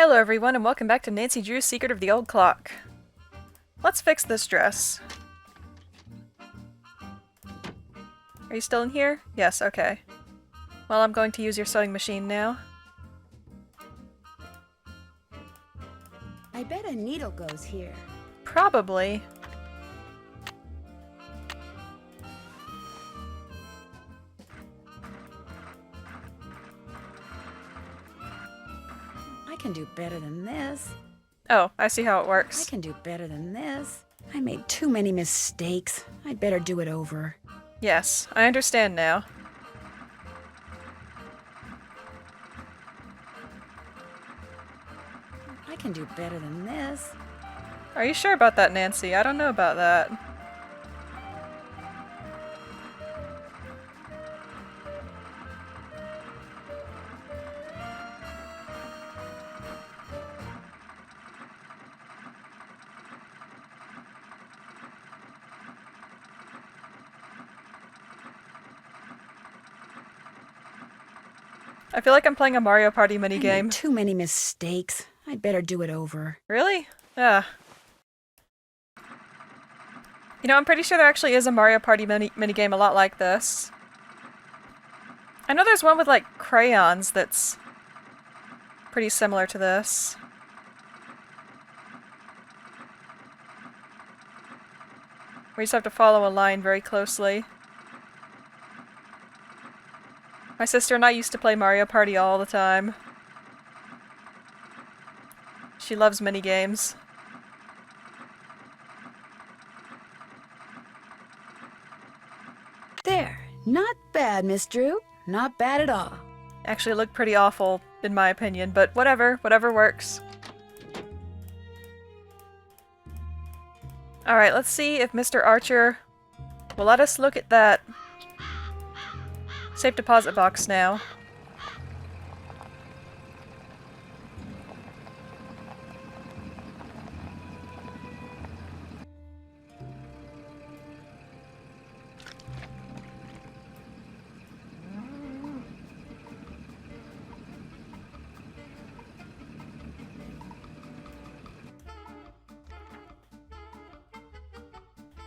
Hello everyone and welcome back to Nancy Drew's Secret of the Old Clock. Let's fix this dress. Are you still in here? Yes, okay. Well, I'm going to use your sewing machine now. I bet a needle goes here. Probably. I can do better than this. Oh, I see how it I works. can do better than this. I made too many mistakes. I'd better do it over. Yes, I understand now. I can do better than this. Are you sure about that, Nancy? I don't know about that. I feel like I'm playing a Mario Party I minigame. made too many mistakes. I'd better do it over. Really? Yeah. You know, I'm pretty sure there actually is a Mario Party minigame a lot like this. I know there's one with, like, crayons that's pretty similar to this. We just have to follow a line very closely. My sister and I used to play Mario Party all the time. She loves minigames. There. Not bad, Miss Drew. Not bad at all. Actually, it looked pretty awful, in my opinion, but whatever works. Alright, let's see if Mr. Archer will let us look at that safe deposit box now.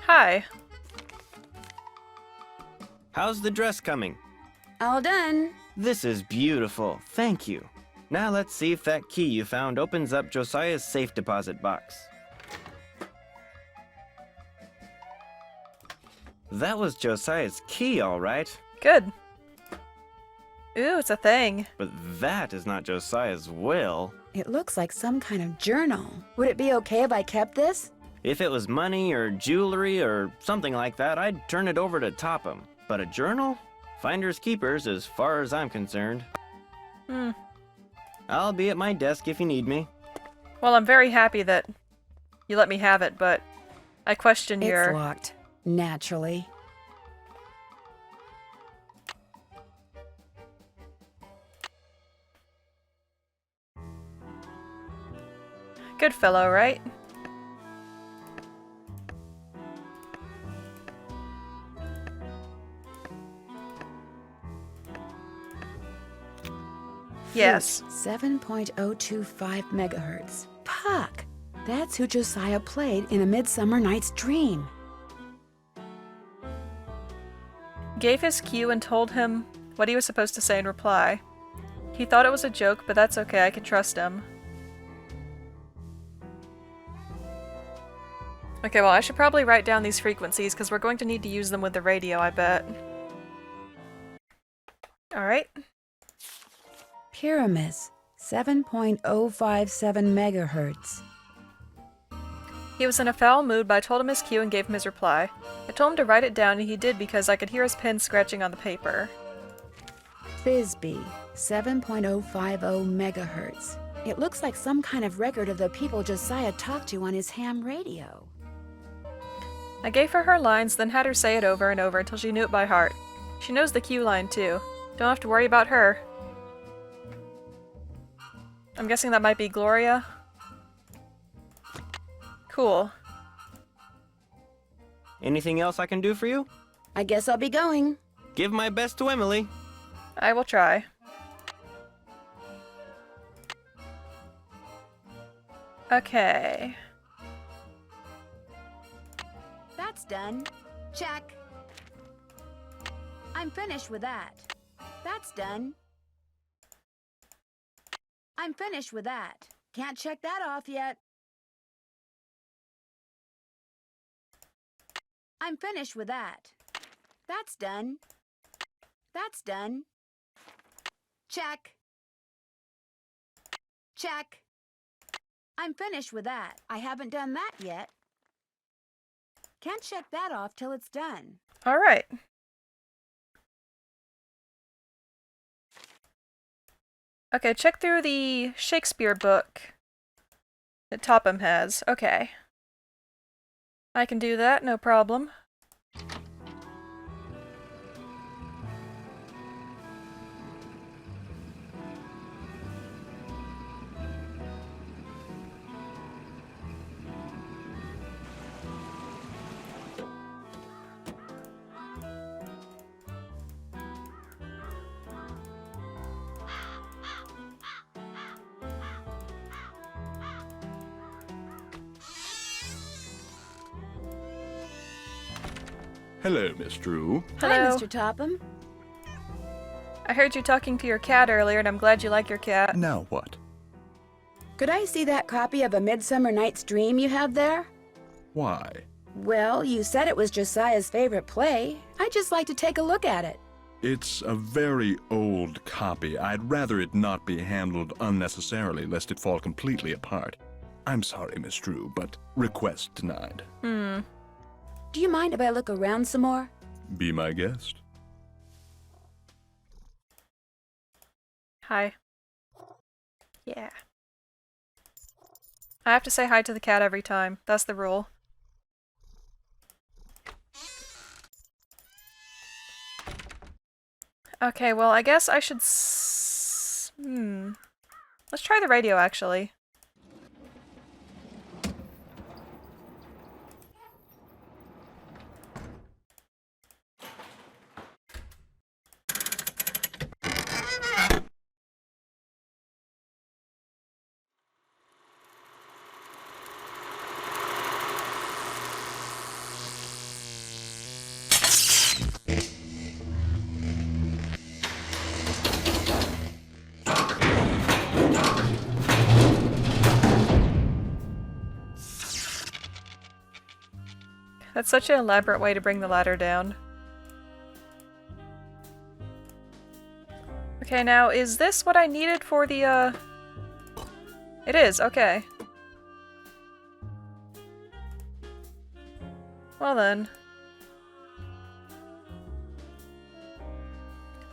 Hi. How's the dress coming? All done. This is beautiful, thank you. Now let's see if that key you found opens up Josiah's safe deposit box. That was Josiah's key, all right. Good. Ooh, it's a thing. But that is not Josiah's will. It looks like some kind of journal. Would it be okay if I kept this? If it was money or jewelry or something like that, I'd turn it over to Topham. But a journal? Finders keepers as far as I'm concerned. I'll be at my desk if you need me. Well, I'm very happy that you let me have it, but I question It's your... locked. Naturally. Good fellow, right? Yes. 7.025 megahertz. Puck! That's who Josiah played in A Midsummer Night's Dream. Gave his cue and told him what he was supposed to say in reply. He thought it was a joke, but that's okay, I can trust him. Okay, well, I should probably write down these frequencies, because we're going to need to use them with the radio, I bet. Alright. Pyramus, 7.057 megahertz. He was in a foul mood, but I told him his cue and gave him his reply. I told him to write it down, and he did because I could hear his pen scratching on the paper. Thisbe, 7.050 megahertz. It looks like some kind of record of the people Josiah talked to on his ham radio. I gave her lines, then had her say it over and over until she knew it by heart. She knows the cue line, too. Don't have to worry about her. I'm guessing that might be Gloria. Cool. Anything else I can do for you? I guess I'll be going. Give my best to Emily. I will try. Okay. That's done. Check. I'm finished with that. That's done. I'm finished with that. Can't check that off yet. I'm finished with that. That's done. That's done. Check. Check. I'm finished with that. I haven't done that yet. Can't check that off till it's done. All right. Okay, check through the Shakespeare book that Topham has. Okay. I can do that, no problem. Hello, Miss Drew. Hello. Hi, Mr. Topham. I heard you talking to your cat earlier, and I'm glad you like your cat. Now what? Could I see that copy of A Midsummer Night's Dream you have there? Why? Well, you said it was Josiah's favorite play. I'd just like to take a look at it. It's a very old copy. I'd rather it not be handled unnecessarily, lest it fall completely apart. I'm sorry, Miss Drew, but request denied. Do you mind if I look around some more? Be my guest. Hi. Yeah. I have to say hi to the cat every time. That's the rule. Okay, well, I guess I should Let's try the radio, actually. That's such an elaborate way to bring the ladder down. Okay, now, is this what I needed for the, It is, okay. Well then.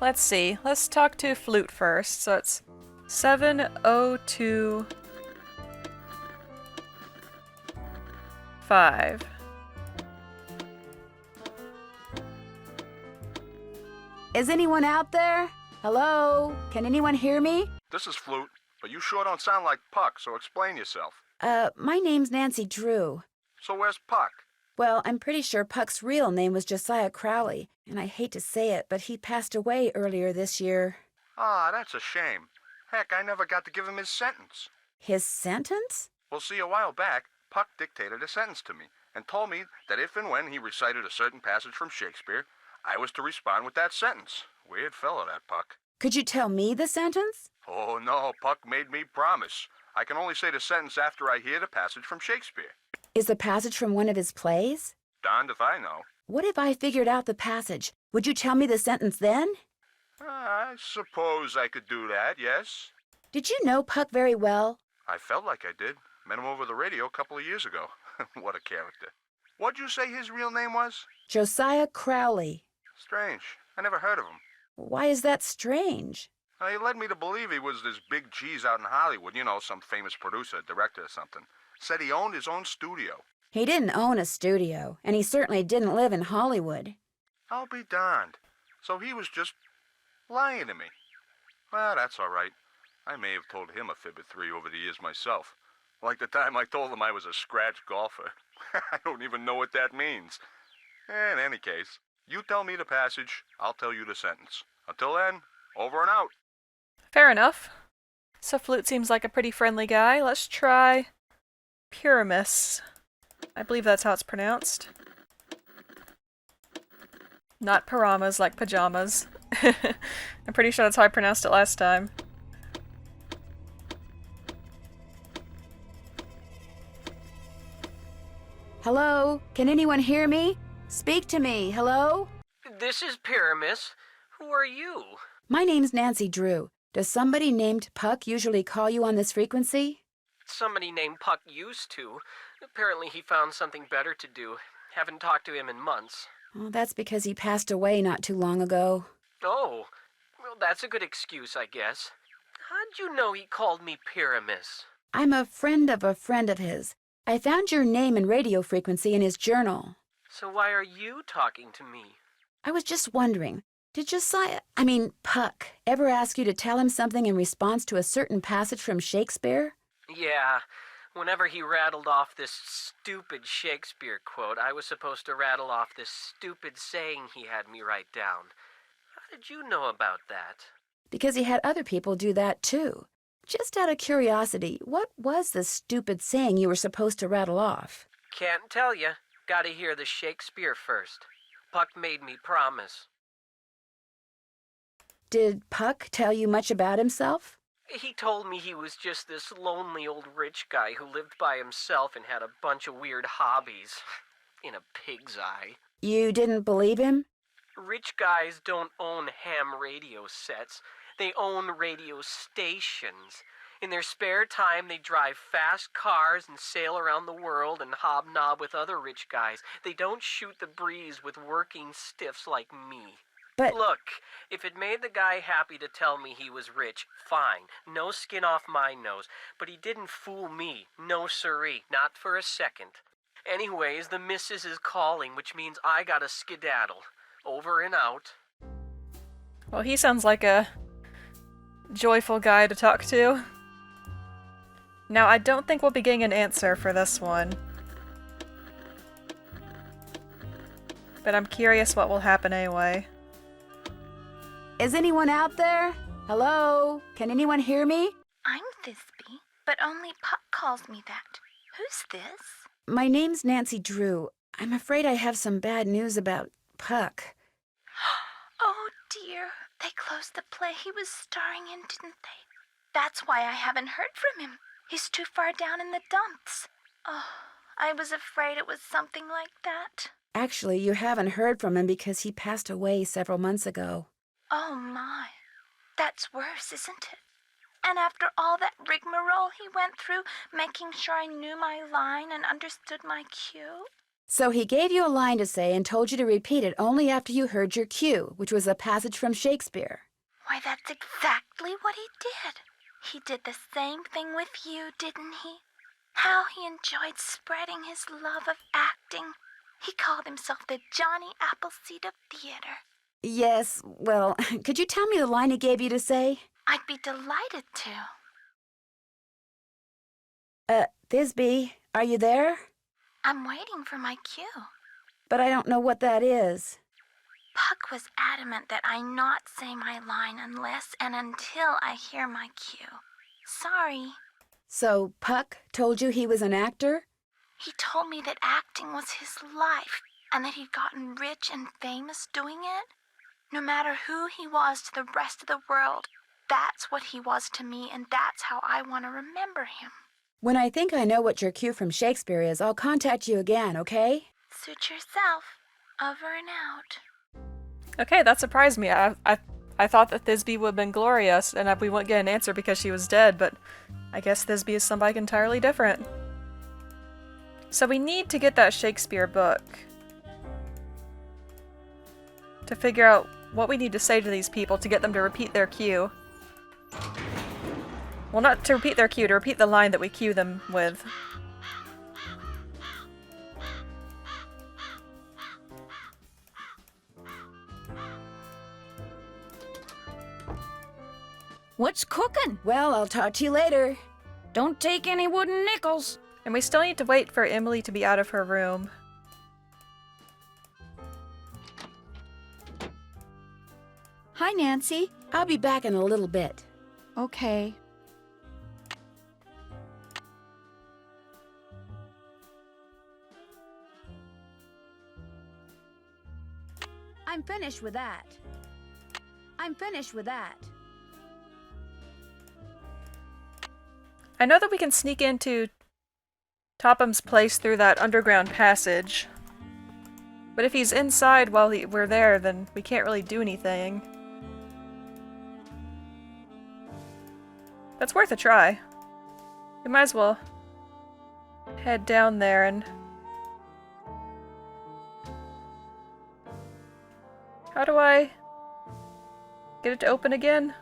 Let's see. Let's talk to Flute first. So it's 702-5. Is anyone out there? Hello? Can anyone hear me? This is Flute, but you sure don't sound like Puck, so explain yourself. My name's Nancy Drew. So where's Puck? Well, I'm pretty sure Puck's real name was Josiah Crowley, and I hate to say it, but he passed away earlier this year. Ah, that's a shame. Heck, I never got to give him his sentence. His sentence? Well, see, a while back, Puck dictated a sentence to me and told me that if and when he recited a certain passage from Shakespeare, I was to respond with that sentence. Weird fellow, that Puck. Could you tell me the sentence? Oh, no, Puck made me promise. I can only say the sentence after I hear the passage from Shakespeare. Is the passage from one of his plays? Darned if I know. What if I figured out the passage? Would you tell me the sentence then? I suppose I could do that, yes. Did you know Puck very well? I felt like I did. Met him over the radio a couple of years ago. What a character. What'd you say his real name was? Josiah Crowley. Strange. I never heard of him. Why is that strange? He led me to believe he was this big cheese out in Hollywood. You know, some famous producer, director or something. Said he owned his own studio. He didn't own a studio, and he certainly didn't live in Hollywood. I'll be darned. So he was just lying to me. Well, that's all right. I may have told him a fib or three over the years myself. Like the time I told him I was a scratch golfer. I don't even know what that means. In any case, you tell me the passage, I'll tell you the sentence. Until then, over and out. Fair enough. So Flute seems like a pretty friendly guy. Let's try Pyramus. I believe that's how it's pronounced. Not Pyramas like pajamas. I'm pretty sure that's how I pronounced it last time. Hello? Can anyone hear me? Speak to me. Hello? This is Pyramus. Who are you? My name's Nancy Drew. Does somebody named Puck usually call you on this frequency? Somebody named Puck used to. Apparently he found something better to do. Haven't talked to him in months. Oh, that's because he passed away not too long ago. Oh, well, that's a good excuse, I guess. How'd you know he called me Pyramus? I'm a friend of his. I found your name and radio frequency in his journal. So why are you talking to me? I was just wondering, did Puck, ever ask you to tell him something in response to a certain passage from Shakespeare? Yeah, whenever he rattled off this stupid Shakespeare quote, I was supposed to rattle off this stupid saying he had me write down. How did you know about that? Because he had other people do that too. Just out of curiosity, what was the stupid saying you were supposed to rattle off? Can't tell you. Gotta hear the Shakespeare first. Puck made me promise. Did Puck tell you much about himself? He told me he was just this lonely old rich guy who lived by himself and had a bunch of weird hobbies. In a pig's eye. You didn't believe him? Rich guys don't own ham radio sets. They own radio stations. In their spare time, they drive fast cars and sail around the world and hobnob with other rich guys. They don't shoot the breeze with working stiffs like me. But Look, if it made the guy happy to tell me he was rich, fine. No skin off my nose. But he didn't fool me. No siree. Not for a second. Anyways, the missus is calling, which means I gotta skedaddle. Over and out. Well, he sounds like a joyful guy to talk to. Now, I don't think we'll be getting an answer for this one. But I'm curious what will happen anyway. is anyone out there? Hello? Can anyone hear me? I'm Thisbe, but only Puck calls me that. Who's this? My name's Nancy Drew. I'm afraid I have some bad news about Puck. Oh dear, they closed the play he was starring in, didn't they? That's why I haven't heard from him. He's too far down in the dumps. Oh, I was afraid it was something like that. Actually, you haven't heard from him because he passed away several months ago. Oh my, that's worse, isn't it? And after all that rigmarole he went through, making sure I knew my line and understood my cue? So he gave you a line to say and told you to repeat it only after you heard your cue, which was a passage from Shakespeare. Why, that's exactly what he did. He did the same thing with you, didn't he? How he enjoyed spreading his love of acting. He called himself the Johnny Appleseed of theater. Yes, well, could you tell me the line he gave you to say? I'd be delighted to. Thisbe, are you there? I'm waiting for my cue. But I don't know what that is. Puck was adamant that I not say my line unless and until I hear my cue. Sorry. So Puck told you he was an actor? He told me that acting was his life and that he'd gotten rich and famous doing it. No matter who he was to the rest of the world, that's what he was to me, and that's how I want to remember him. When I think I know what your cue from Shakespeare is, I'll contact you again, okay? Suit yourself. Over and out. Okay, that surprised me. I thought that Thisbe would have been glorious and that we wouldn't get an answer because she was dead, but I guess Thisbe is somebody entirely different. So we need to get that Shakespeare book to figure out what we need to say to these people to get them to repeat their cue. Well, not to repeat their cue, to repeat the line that we cue them with. What's cooking? Well, I'll talk to you later. Don't take any wooden nickels. And we still need to wait for Emily to be out of her room. Hi, Nancy. I'll be back in a little bit. Okay. I'm finished with that. I'm finished with that. I know that we can sneak into Topham's place through that underground passage. But if he's inside while we're there, then we can't really do anything. That's worth a try. We might as well head down there and... How do I get it to open again?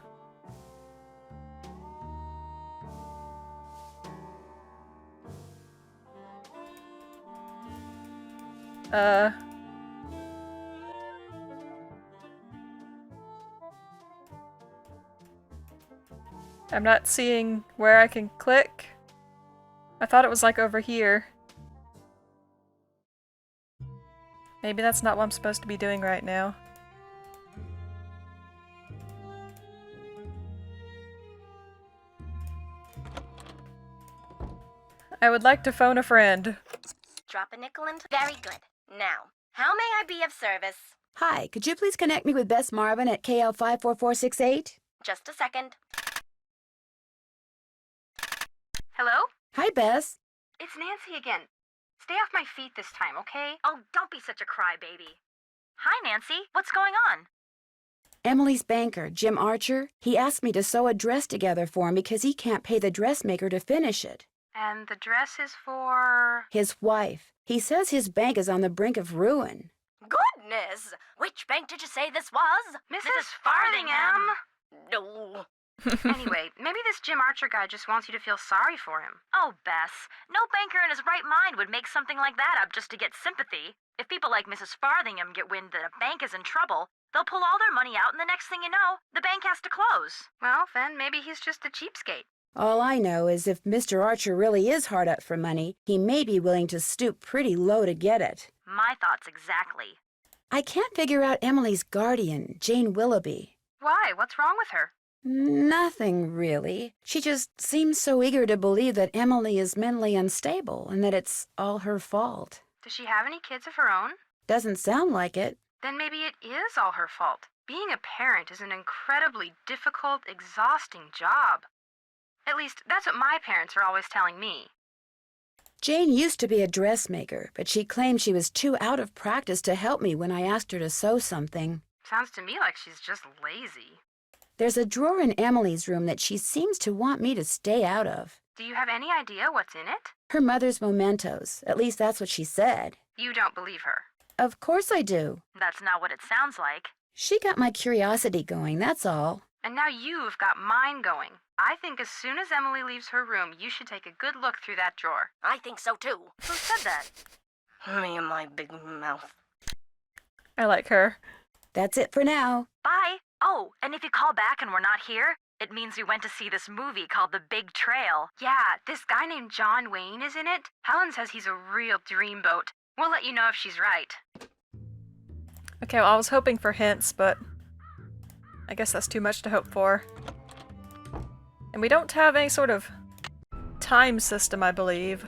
I'm not seeing where I can click. I thought it was like over here. Maybe that's not what I'm supposed to be doing right now. I would like to phone a friend. Drop a nickel into... Very good. Now, how may I be of service? Hi, could you please connect me with Bess Marvin at KL54468? Just a second. Hello? Hi, Bess. It's Nancy again. Stay off my feet this time, okay? Oh, don't be such a crybaby. Hi, Nancy. What's going on? Emily's banker, Jim Archer, he asked me to sew a dress together for him because he can't pay the dressmaker to finish it. And the dress is for... His wife. He says his bank is on the brink of ruin. Goodness! Which bank did you say this was? Mrs. Farthingham! No. Anyway, maybe this Jim Archer guy just wants you to feel sorry for him. Oh, Bess. No banker in his right mind would make something like that up just to get sympathy. If people like Mrs. Farthingham get wind that a bank is in trouble, they'll pull all their money out and the next thing you know, the bank has to close. Well, then maybe he's just a cheapskate. All I know is if Mr. Archer really is hard up for money, he may be willing to stoop pretty low to get it. My thoughts exactly. I can't figure out Emily's guardian, Jane Willoughby. Why? What's wrong with her? Nothing, really. She just seems so eager to believe that Emily is mentally unstable and that it's all her fault. Does she have any kids of her own? Doesn't sound like it. Then maybe it is all her fault. Being a parent is an incredibly difficult, exhausting job. At least, that's what my parents are always telling me. Jane used to be a dressmaker, but she claimed she was too out of practice to help me when I asked her to sew something. Sounds to me like she's just lazy. There's a drawer in Emily's room that she seems to want me to stay out of. Do you have any idea what's in it? Her mother's mementos. At least that's what she said. You don't believe her. Of course I do. That's not what it sounds like. She got my curiosity going, that's all. And now you've got mine going. I think as soon as Emily leaves her room, you should take a good look through that drawer. I think so too. Who said that? Me and my big mouth. I like her. That's it for now. Bye. Oh, and if you call back and we're not here, it means we went to see this movie called The Big Trail. Yeah, this guy named John Wayne is in it. Helen says he's a real dreamboat. We'll let you know if she's right. Okay, well, I was hoping for hints, but I guess that's too much to hope for. And we don't have any sort of time system, I believe.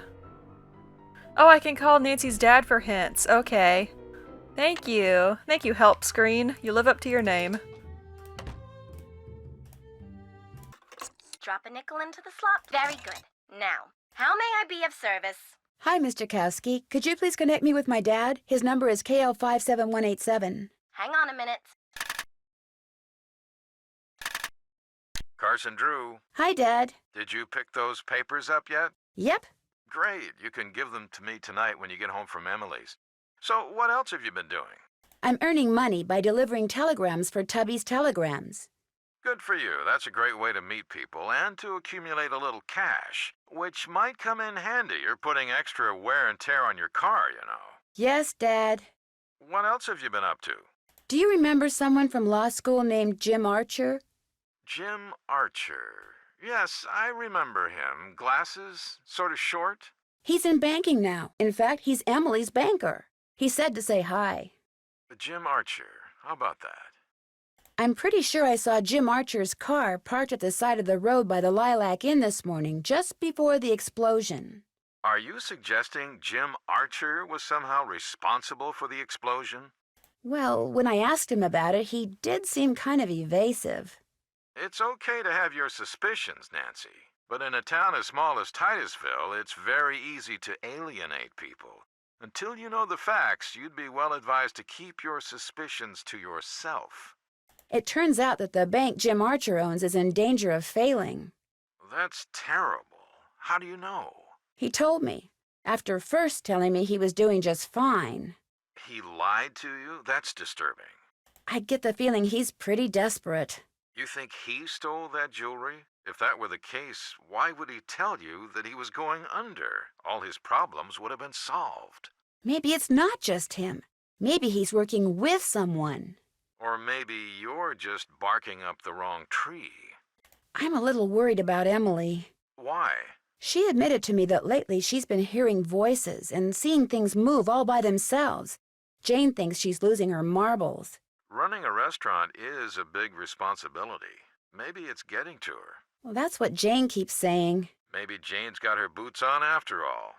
Oh, I can call Nancy's dad for hints. Okay. Thank you. Thank you, help screen. You live up to your name. Drop a nickel into the slot. Very good. Now, how may I be of service? Hi, Mr. Kowski. Could you please connect me with my dad? His number is KL57187. Hang on a minute. Carson Drew, Hi, Dad. did you pick those papers up yet? Yep. Great. You can give them to me tonight when you get home from Emily's. So what else have you been doing? I'm earning money by delivering telegrams for Tubby's Telegrams. Good for you. That's a great way to meet people and to accumulate a little cash, which might come in handy. You're putting extra wear and tear on your car, you know. Yes, Dad. What else have you been up to? Do you remember someone from law school named Jim Archer? Jim Archer. Yes, I remember him. Glasses, sort of short. He's in banking now. In fact, he's Emily's banker. He said to say hi. Jim Archer. How about that? I'm pretty sure I saw Jim Archer's car parked at the side of the road by the Lilac Inn this morning, just before the explosion. Are you suggesting Jim Archer was somehow responsible for the explosion? Well, when I asked him about it, he did seem kind of evasive. It's okay to have your suspicions, Nancy. But in a town as small as Titusville, it's very easy to alienate people. Until you know the facts, you'd be well advised to keep your suspicions to yourself. It turns out that the bank Jim Archer owns is in danger of failing. That's terrible. How do you know? He told me, after first telling me he was doing just fine. He lied to you? That's disturbing. I get the feeling he's pretty desperate. You think he stole that jewelry? If that were the case, why would he tell you that he was going under? All his problems would have been solved. Maybe it's not just him. Maybe he's working with someone. Or maybe you're just barking up the wrong tree. I'm a little worried about Emily. Why? She admitted to me that lately she's been hearing voices and seeing things move all by themselves. Jane thinks she's losing her marbles. Running a restaurant is a big responsibility. Maybe it's getting to her. Well, that's what Jane keeps saying. Maybe Jane's got her boots on after all.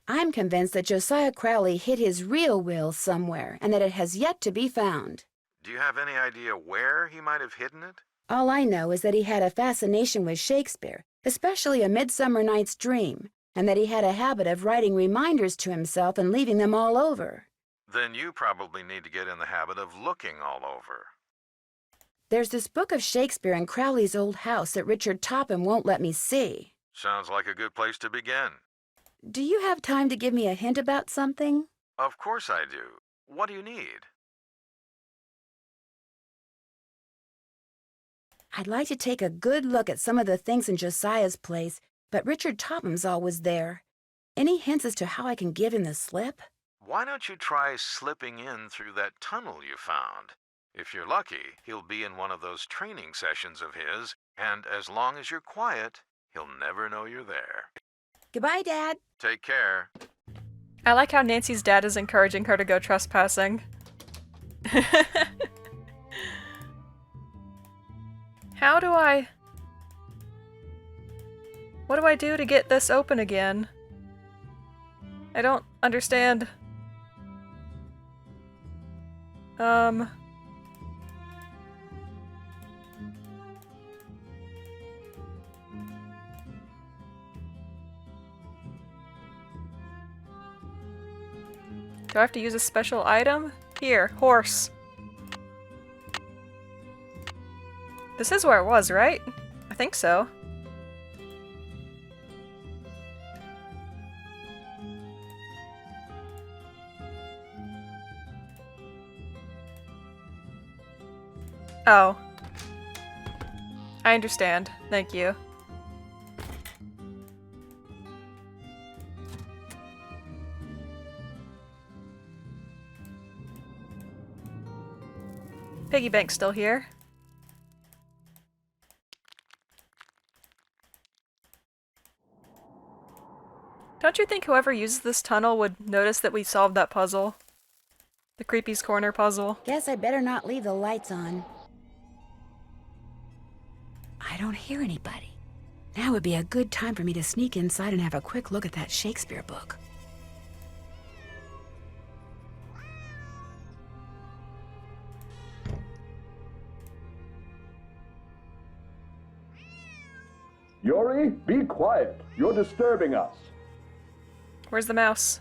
I'm convinced that Josiah Crowley hid his real will somewhere and that it has yet to be found. Do you have any idea where he might have hidden it? All I know is that he had a fascination with Shakespeare, especially A Midsummer Night's Dream, and that he had a habit of writing reminders to himself and leaving them all over. Then you probably need to get in the habit of looking all over. There's this book of Shakespeare in Crowley's old house that Richard Topham won't let me see. Sounds like a good place to begin. Do you have time to give me a hint about something? Of course I do. What do you need? I'd like to take a good look at some of the things in Josiah's place, but Richard Topham's always there. Any hints as to how I can give him the slip? Why don't you try slipping in through that tunnel you found? If you're lucky, he'll be in one of those training sessions of his, and as long as you're quiet, he'll never know you're there. Goodbye, Dad. Take care. I like how Nancy's dad is encouraging her to go trespassing. How do I... What do I do to get this open again? I don't understand. Do I have to use a special item? Here, horse. This is where it was, right? I think so. Oh. I understand. Thank you. Piggy bank's still here. Don't you think whoever uses this tunnel would notice that we solved that puzzle? The Creepy's Corner puzzle? Guess I better not leave the lights on. I don't hear anybody. Now would be a good time for me to sneak inside and have a quick look at that Shakespeare book. Yuri, be quiet. You're disturbing us. Where's the mouse?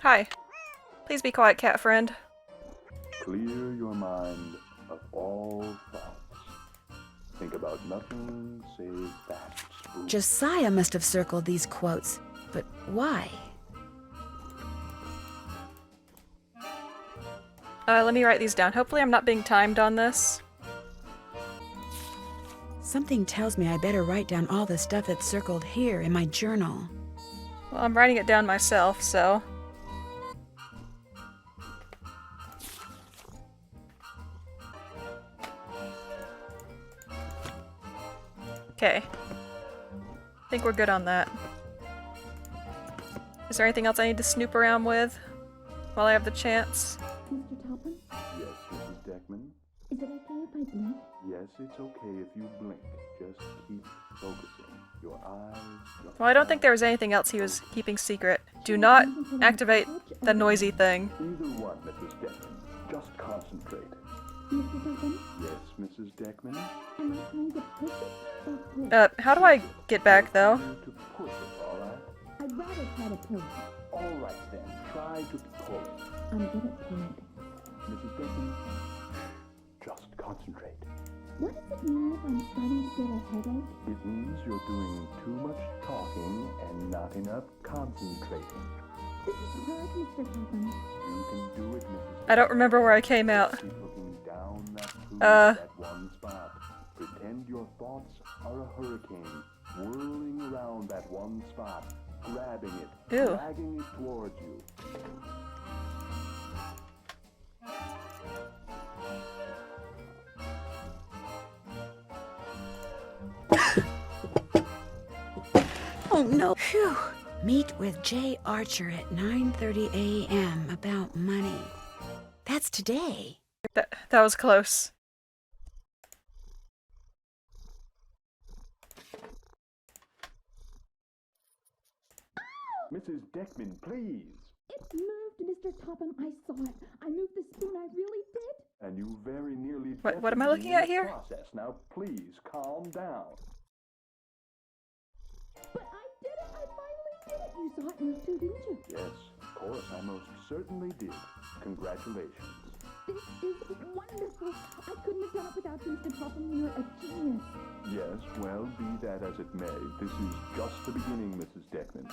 Hi. Please be quiet, cat friend. Clear your mind of all thoughts. Think about nothing save that. Josiah must have circled these quotes, but why? Let me write these down. Hopefully I'm not being timed on this. Something tells me I better write down all the stuff that's circled here in my journal. Well, I'm writing it down myself, so... Okay. I think we're good on that. Is there anything else I need to snoop around with while I have the chance? Yes, Mrs. Deckman. Is it okay if I blink? Yes, it's okay if you blink. Just keep focusing. Your eyes, your Well, I don't think there was anything else he was keeping secret. Do not activate the noisy thing. Either one, Mrs. Deckman. Just concentrate. Mr. Topham? Yes, Mrs. Deckman? Am I trying to push it or pull? How do I get back, though? To push it, all right? I'd rather try to pull it. All right, then. Try to pull it. I'm good at pulling. Mrs. Deckman, just concentrate. What does it mean if I'm starting to get a headache? It means you're doing too much talking and not enough concentrating. This is hard, Mr. Topham. You can do it, Mrs. I don't remember where I came out. Keep looking down that tube at one spot. Pretend your thoughts are a hurricane, whirling around that one spot, grabbing it, Ew. dragging it towards you. Oh no. Phew. Meet with J. Archer at 9:30 a.m. about money. That's today. That was close. Mrs. Deckman, please. It moved, Mr. Topham. I saw it. I moved the spoon. I really did. And you very nearly What am I deafened looking me in at the here? process. Now, please calm down. But I did it. I finally did it. You saw it move too, didn't you? Yes, of course, I most certainly did. Congratulations. This is wonderful. I couldn't have done it without you, Mr. Topham. You're a genius. Yes, well, be that as it may, this is just the beginning, Mrs. Deckman.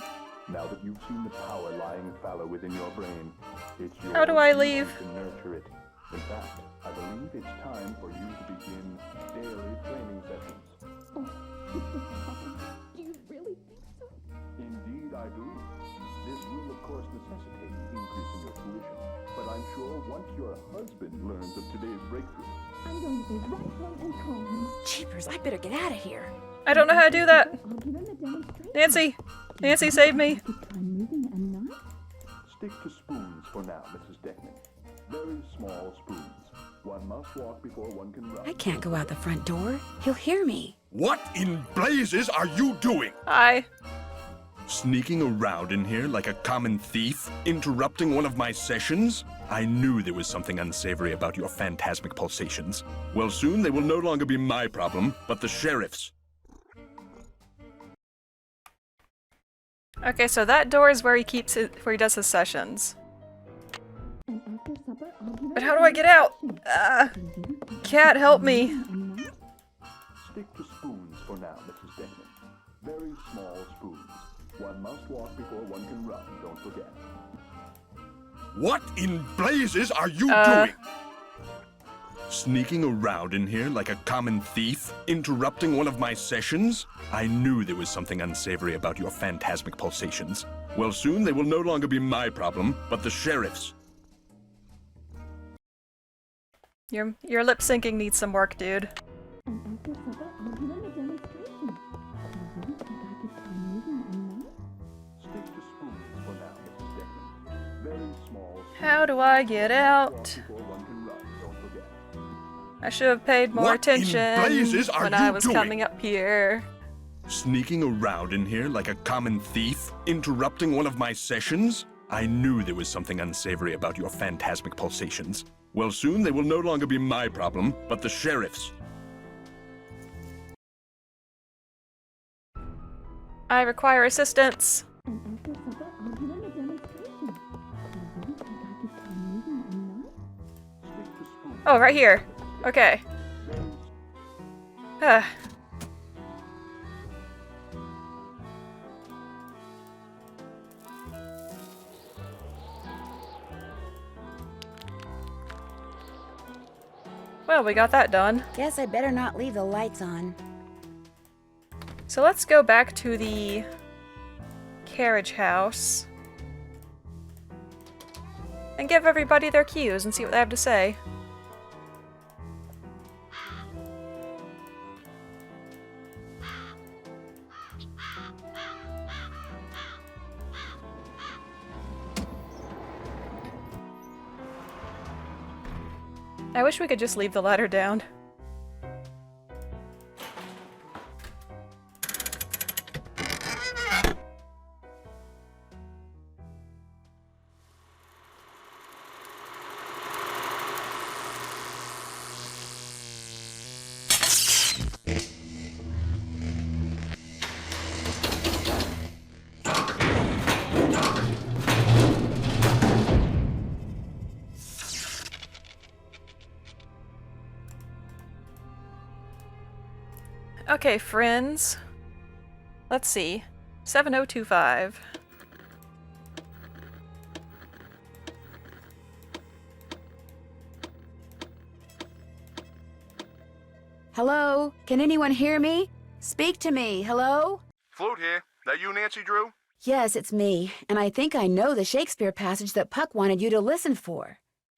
Now that you've seen the power lying fallow within your brain, it's your How do I duty leave? to nurture it. In fact, I believe it's time for you to begin daily training sessions. Oh, Mr. Topham, do you really think so? Indeed, I do. This will, of course, necessitate an increase in your tuition, but I'm sure once your husband learns of today's breakthrough, I'm going to go right home and call him. Jeepers, I better get out of here. I don't know how to do that. I'll give him a demonstration. Nancy! Nancy, save me! I could try moving a knot. stick to spoons for now, Mrs. Deckman. Very small spoons. One must walk before one can run. I can't go out the front door. He'll hear me. What in blazes are you doing? Hi. Sneaking around in here like a common thief? Interrupting one of my sessions? I knew there was something unsavory about your phantasmic pulsations. Well, soon they will no longer be my problem, but the sheriff's. Okay, so that door is where he keeps it, where he does his sessions. And after supper, I'll give But him how a do I get out? demonstration. Cat, help me. A knot? Stick to spoons for now, Mrs. Deckman. Very small spoons. One must walk before one can run, don't forget. What in blazes are you doing? Sneaking around in here like a common thief? Interrupting one of my sessions? I knew there was something unsavory about your phantasmic pulsations. Well, soon they will no longer be my problem, but the sheriff's. Your lip syncing needs some work, dude. And after supper, I'll give him a demonstration. Do you think I could try moving a knot? Stick to spoons for now, Mrs. Deckman. Very small spoons. How do I get out? Walk before one can run, don't forget. I should have paid more What in attention blazes are when I you was doing? coming up here. Sneaking around in here like a common thief? Interrupting one of my sessions? I knew there was something unsavory about your phantasmic pulsations. Well, soon they will no longer be my problem, but the sheriff's. I require assistance. And after supper, I'll give him a demonstration. Do you think I could try moving a knot? Stick to spoons. Oh, right here. Okay. Ah. Well, we got that done. Guess I better not leave the lights on. So let's go back to the carriage house and give everybody their cues and see what they have to say. I wish we could just leave the ladder down. Okay, friends. Let's see. 7025. Hello? Can anyone hear me? Speak to me. Hello? Flute here. That you, Nancy Drew? Yes, it's me, and I think I know the Shakespeare passage that Puck wanted you to listen for.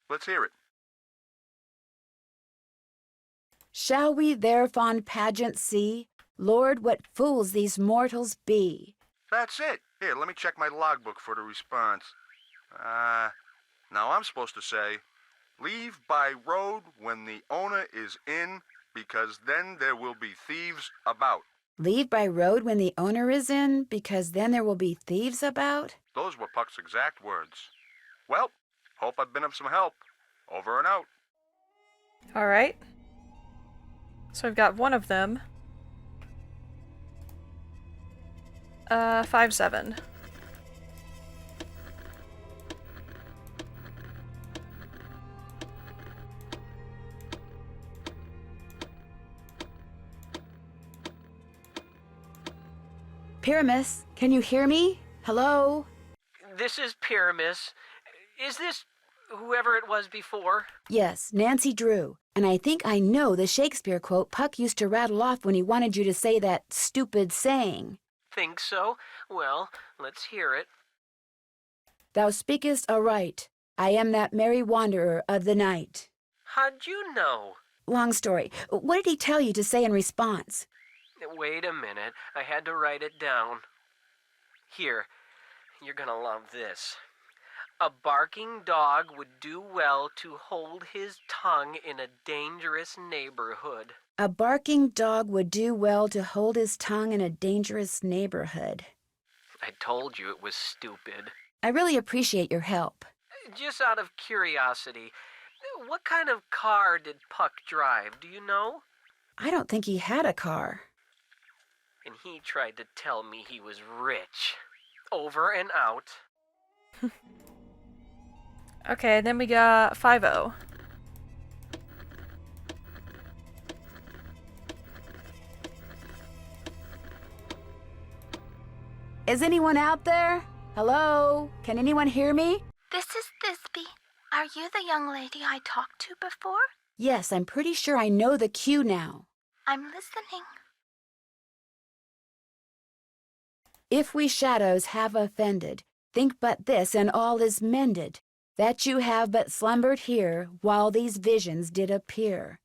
Let's hear it. Shall we their fond pageant see? Lord, what fools these mortals be. That's it. Here, let me check my logbook for the response. Now I'm supposed to say, leave by road when the owner is in, because then there will be thieves about. Leave by road when the owner is in, because then there will be thieves about? Those were Puck's exact words. Well, hope I've been of some help. Over and out. Alright. So I've got one of them. 5-7. Pyramus, can you hear me? Hello? This is Pyramus. Is this whoever it was before? Yes, Nancy Drew. And I think I know the Shakespeare quote Puck used to rattle off when he wanted you to say that stupid saying. Think so? Well, let's hear it. Thou speakest aright. I am that merry wanderer of the night. How'd you know? Long story. What did he tell you to say in response? Wait a minute. I had to write it down. Here, you're gonna love this. A barking dog would do well to hold his tongue in a dangerous neighborhood. A barking dog would do well to hold his tongue in a dangerous neighborhood. I told you it was stupid. I really appreciate your help. Just out of curiosity, what kind of car did Puck drive, do you know? I don't think he had a car. And he tried to tell me he was rich. Over and out. Okay, then we got 5-0. Is anyone out there? Hello? Can anyone hear me? This is Thisbe. Are you the young lady I talked to before? Yes, I'm pretty sure I know the cue now. I'm listening. If we shadows have offended, think but this and all is mended, that you have but slumbered here while these visions did appear.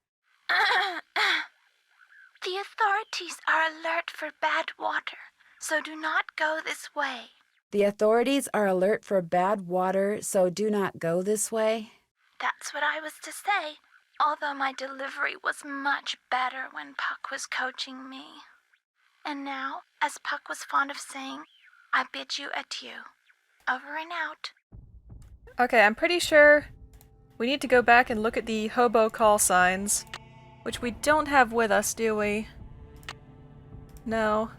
The authorities are alert for bad water, so do not go this way. The authorities are alert for bad water, so do not go this way. That's what I was to say, although my delivery was much better when Puck was coaching me. And now, as Puck was fond of saying, I bid you adieu. Over and out. Okay, I'm pretty sure we need to go back and look at the hobo call signs, which we don't have with us, do we? No.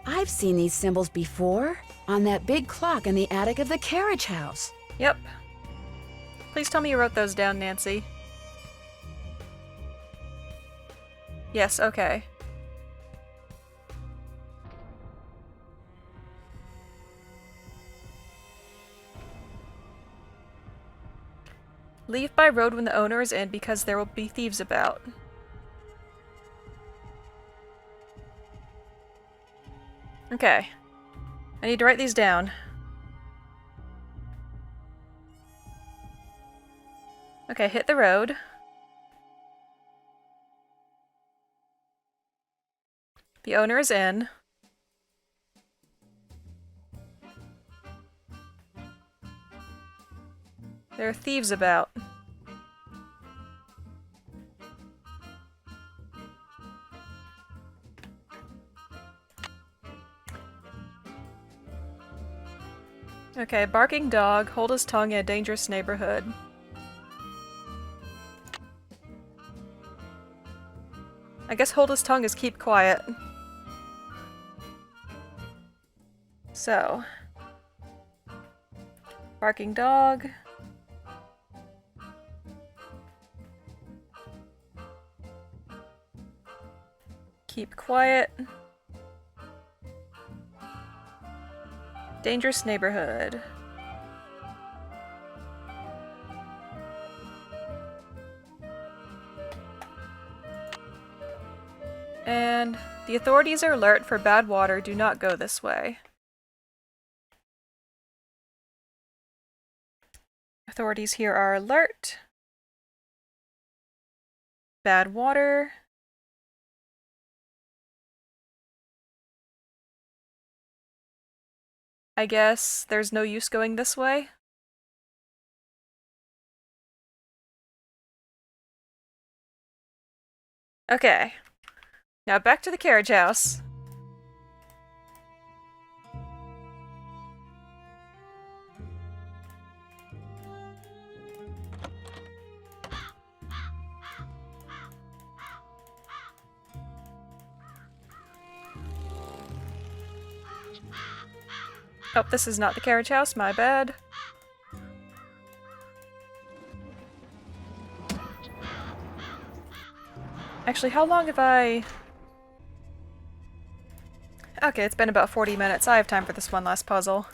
I've seen these symbols before, on that big clock in the attic of the carriage house. Yep. Please tell me you wrote those down, Nancy. Yes, okay. Leave by road when the owner is in because there will be thieves about. Okay. I need to write these down. Okay, hit the road. The owner is in. There are thieves about. Okay, barking dog, hold his tongue in a dangerous neighborhood. I guess hold his tongue is keep quiet. So. Barking dog. Keep quiet. Dangerous neighborhood. And the authorities are alert for bad water. Do not go this way. Authorities here are alert. Bad water. I guess there's no use going this way. Okay. Now back to the carriage house. Oh, this is not the carriage house, my bad. Actually, how long have I... Okay, it's been about 40 minutes. I have time for this one last puzzle.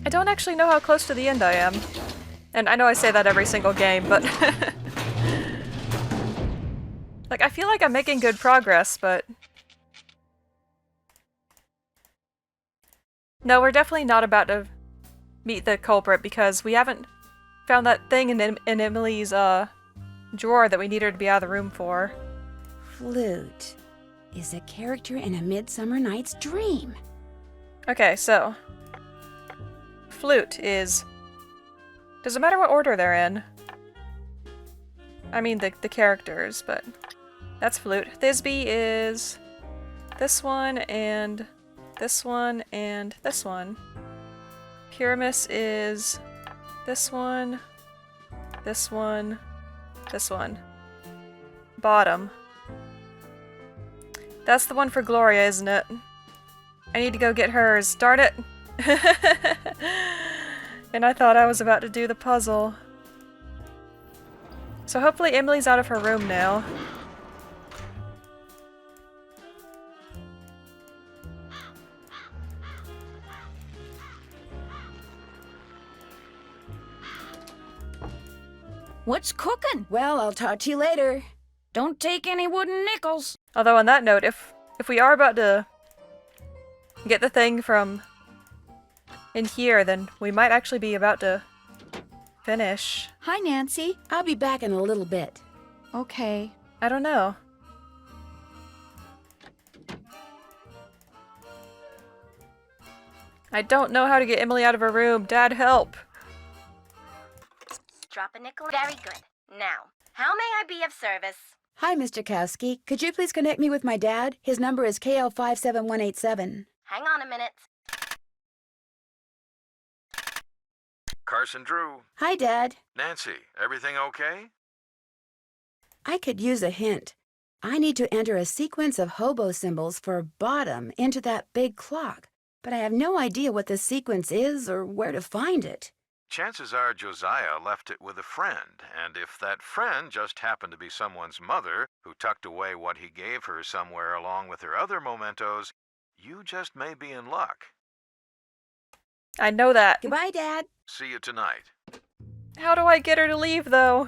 I don't actually know how close to the end I am. And I know I say that every single game, but... like, I feel like I'm making good progress, but... No, we're definitely not about to meet the culprit because we haven't found that thing in Emily's, drawer that we need her to be out of the room for. Flute is a character in A Midsummer Night's Dream. Okay, so... Flute is... Doesn't matter what order they're in. I mean the characters, but... That's Flute. Thisbe is... This one, and... This one, and this one. Pyramus is... This one... This one... This one. Bottom. That's the one for Gloria, isn't it? I need to go get hers. Darn it! And I thought I was about to do the puzzle. So hopefully Emily's out of her room now. What's cooking? Well, I'll talk to you later. Don't take any wooden nickels. Although on that note, if we are about to get the thing from in here, then we might actually be about to finish. Hi, Nancy. I'll be back in a little bit. Okay. I don't know. I don't know how to get Emily out of her room. Dad, help! Drop a nickel. Very good. Now, how may I be of service? Hi, Mr. Kowski. Could you please connect me with my dad? His number is KL57187. Hang on a minute. Carson Drew. Hi, Dad. Nancy, everything okay? I could use a hint. I need to enter a sequence of hobo symbols for bottom into that big clock, but I have no idea what the sequence is or where to find it. Chances are Josiah left it with a friend, and if that friend just happened to be someone's mother who tucked away what he gave her somewhere along with her other mementos, you just may be in luck. I know that. Goodbye, Dad. See you tonight. How do I get her to leave, though?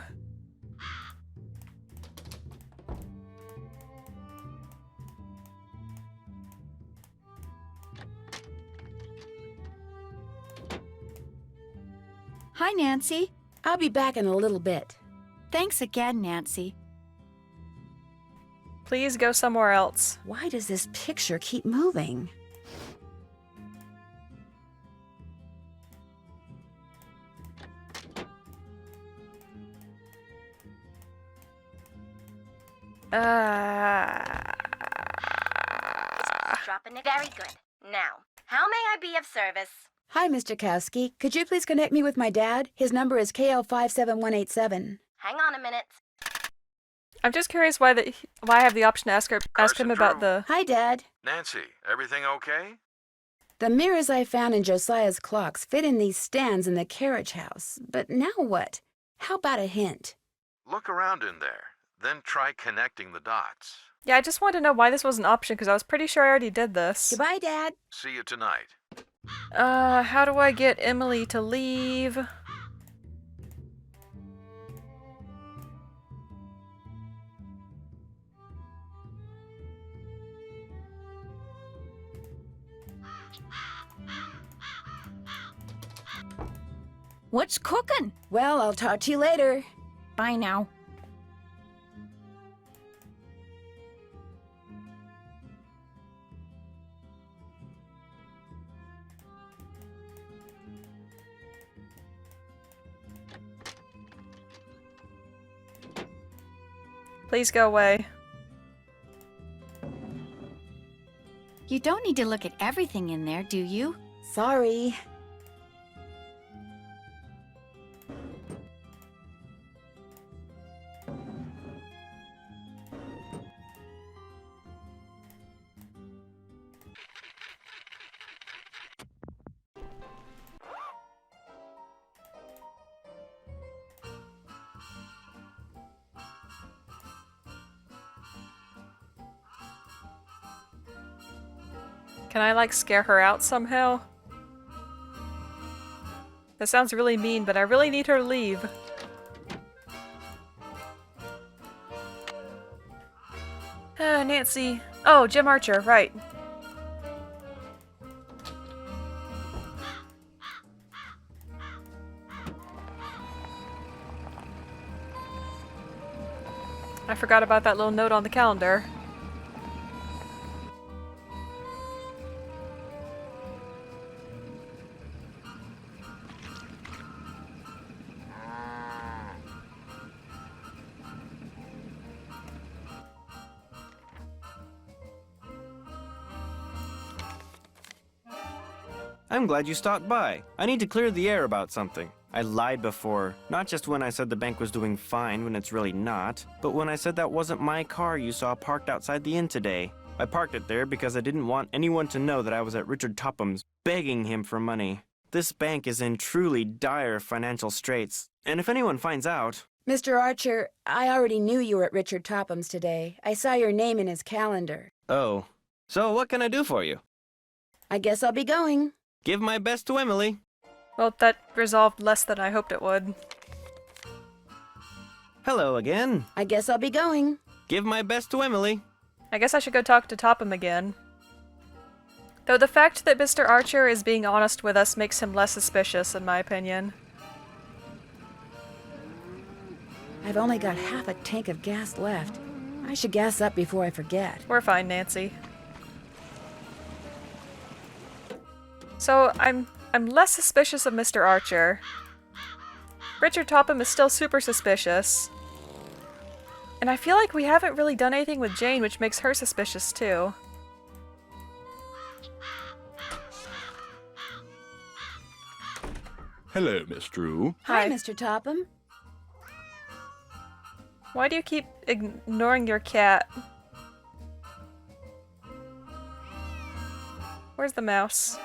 Hi, Nancy. I'll be back in a little bit. Thanks again, Nancy. Please go somewhere else. Why does this picture keep moving? Yeah. Drop a nickel. Very good. Now, how may I be of service? Hi, Mr. Kowski. Could you please connect me with my dad? His number is KL57187. Hang on a minute. I'm just curious why I have the option to ask him about the... Hi, Dad. Nancy, everything okay? The mirrors I found in Josiah's clocks fit in these stands in the carriage house. But now what? How about a hint? Look around in there, then try connecting the dots. Yeah, I just wanted to know why this was an option, because I was pretty sure I already did this. Goodbye, Dad. See you tonight. How do I get Emily to leave? What's cooking? Well, I'll talk to you later. Bye now. Please go away. You don't need to look at everything in there, do you? Sorry. Can I, like, scare her out somehow? That sounds really mean, but I really need her to leave. Nancy. Oh, Jim Archer, right. I forgot about that little note on the calendar. I'm glad you stopped by. I need to clear the air about something. I lied before, not just when I said the bank was doing fine when it's really not, but when I said that wasn't my car you saw parked outside the inn today. I parked it there because I didn't want anyone to know that I was at Richard Topham's, begging him for money. This bank is in truly dire financial straits, and if anyone finds out... Mr. Archer, I already knew you were at Richard Topham's today. I saw your name in his calendar. Oh. So what can I do for you? I guess I'll be going. Give my best to Emily. Well, that resolved less than I hoped it would. Hello again. I guess I'll be going. Give my best to Emily. I guess I should go talk to Topham again. Though the fact that Mr. Archer is being honest with us makes him less suspicious, in my opinion. I've only got half a tank of gas left. I should gas up before I forget. We're fine, Nancy. So, I'm less suspicious of Mr. Archer. Richard Topham is still super suspicious. And I feel like we haven't really done anything with Jane, which makes her suspicious too. Hello, Miss Drew. Hi, Mr. Topham. Why do you keep ignoring your cat? Where's the mouse?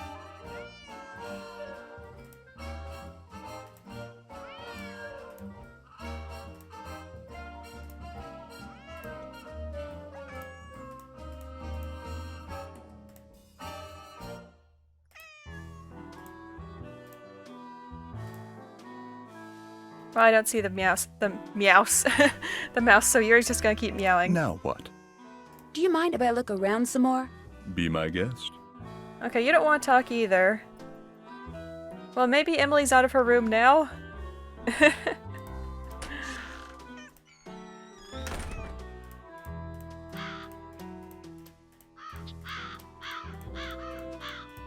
Well, I don't see the mouse, the mouse, so Yuri's just gonna keep meowing. Now what? Do you mind if I look around some more? Be my guest. Okay, you don't want to talk either. Well, maybe Emily's out of her room now?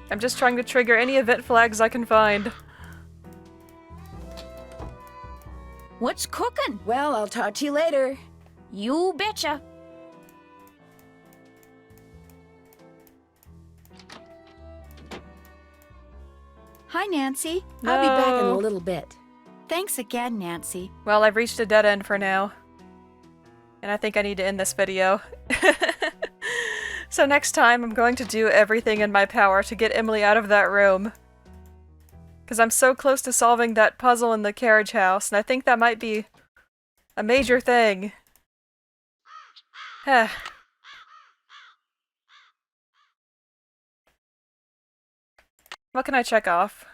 I'm just trying to trigger any event flags I can find. What's cooking? Well, I'll talk to you later. You betcha. Hi, Nancy. I'll be back in a No. little bit. Thanks again, Nancy. Well, I've reached a dead end for now. And I think I need to end this video. So next time, I'm going to do everything in my power to get Emily out of that room. Because I'm so close to solving that puzzle in the carriage house, and I think that might be a major thing. What can I check off?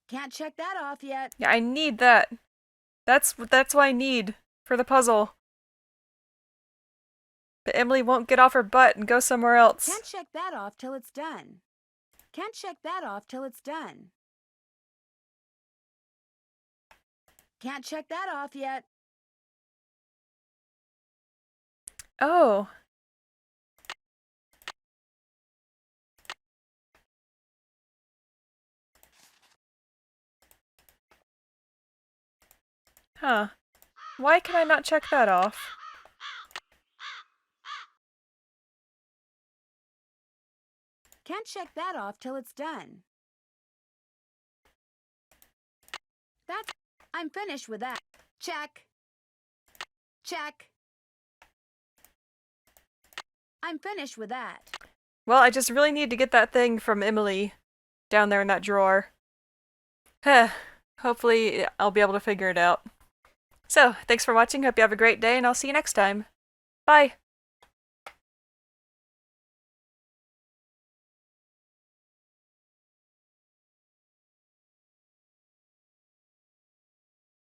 Can't check that off yet. Yeah, I need that. That's what I need for the puzzle. But Emily won't get off her butt and go somewhere else. Can't check that off till it's done. Can't check that off till it's done. Can't check that off yet. Oh. Huh. Why can I not check that off? Can't check that off till it's done. I'm finished with that. Check. Check. I'm finished with that. Well, I just really need to get that thing from Emily down there in that drawer. Hopefully, I'll be able to figure it out. So, thanks for watching. Hope you have a great day, and I'll see you next time. Bye!